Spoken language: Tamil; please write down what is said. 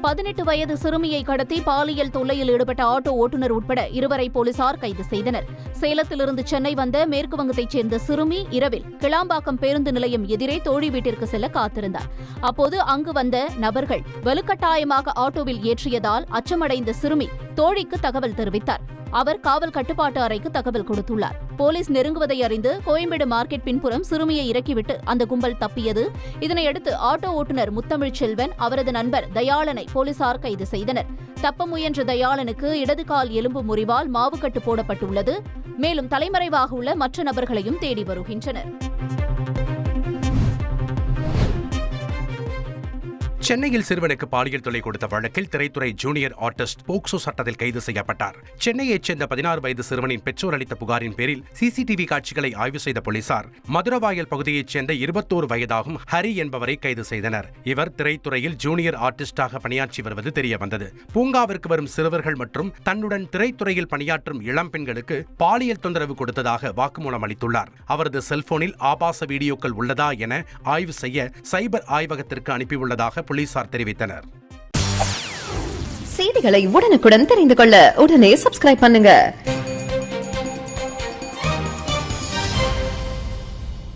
18 வயது சிறுமியை கடத்தி பாலியல் தொல்லையில் ஈடுபட்ட ஆட்டோ ஓட்டுநர் உட்பட 2 போலீசார் கைது செய்தனர். சேலத்திலிருந்து சென்னை வந்த மேற்குவங்கத்தைச் சேர்ந்த சிறுமி இரவில் கிளாம்பாக்கம் பேருந்து நிலையம் எதிரே தோழி வீட்டிற்கு செல்ல காத்திருந்தார். அப்போது அங்கு வந்த நபர்கள் வலுக்கட்டாயமாக ஆட்டோவில் ஏற்றியதால் அச்சமடைந்த சிறுமி தோழிக்கு தகவல் தெரிவித்தார். அவர் காவல் கட்டுப்பாட்டு அறைக்கு தகவல் கொடுத்துள்ளார். போலீஸ் நெருங்குவதை அறிந்து கோயம்பேடு மார்க்கெட் பின்புறம் சிறுமியை இறக்கிவிட்டு அந்த கும்பல் தப்பியது. இதனையடுத்து ஆட்டோ ஓட்டுநர் முத்தமிழ் செல்வன், அவரது நண்பர் தயாளனை போலீசார் கைது செய்தனர். தப்ப முயன்ற தயாளனுக்கு இடது கால் எலும்பு முறிவால் மாவுக்கட்டு போடப்பட்டுள்ளது. மேலும் தலைமறைவாக உள்ள மற்ற நபர்களையும் தேடி வருகின்றனர். சென்னையில் சிறுவனுக்கு பாலியல் தொல்லை கொடுத்த வழக்கில் திரைத்துறை ஜூனியர் ஆர்டிஸ்ட் போக்சோ சட்டத்தில் கைது செய்யப்பட்டார். சென்னையைச் சேர்ந்த 16 வயது சிறுவனின் பெற்றோர் அளித்த புகாரின் பேரில் சிசிடிவி காட்சிகளை ஆய்வு செய்த போலீசார் மதுரவாயல் பகுதியைச் சேர்ந்த 21 வயதாகும் ஹரி என்பவரை கைது செய்தனர். இவர் திரைத்துறையில் ஜூனியர் ஆர்டிஸ்டாக பணியாற்றி வருவது தெரியவந்தது. பூங்காவிற்கு வரும் சிறுவர்கள் மற்றும் தன்னுடன் திரைத்துறையில் பணியாற்றும் இளம் பெண்களுக்கு பாலியல் தொந்தரவு கொடுத்ததாக வாக்குமூலம் அளித்துள்ளார். அவரது செல்போனில் ஆபாச வீடியோக்கள் உள்ளதா என ஆய்வு செய்ய சைபர் ஆய்வகத்திற்கு அனுப்பியுள்ளதாக போலீசார் தெரிவித்தனர். செய்திகளை உடனுக்குடன் தெரிந்து கொள்ள உடனே சப்ஸ்கிரைப் பண்ணுங்க.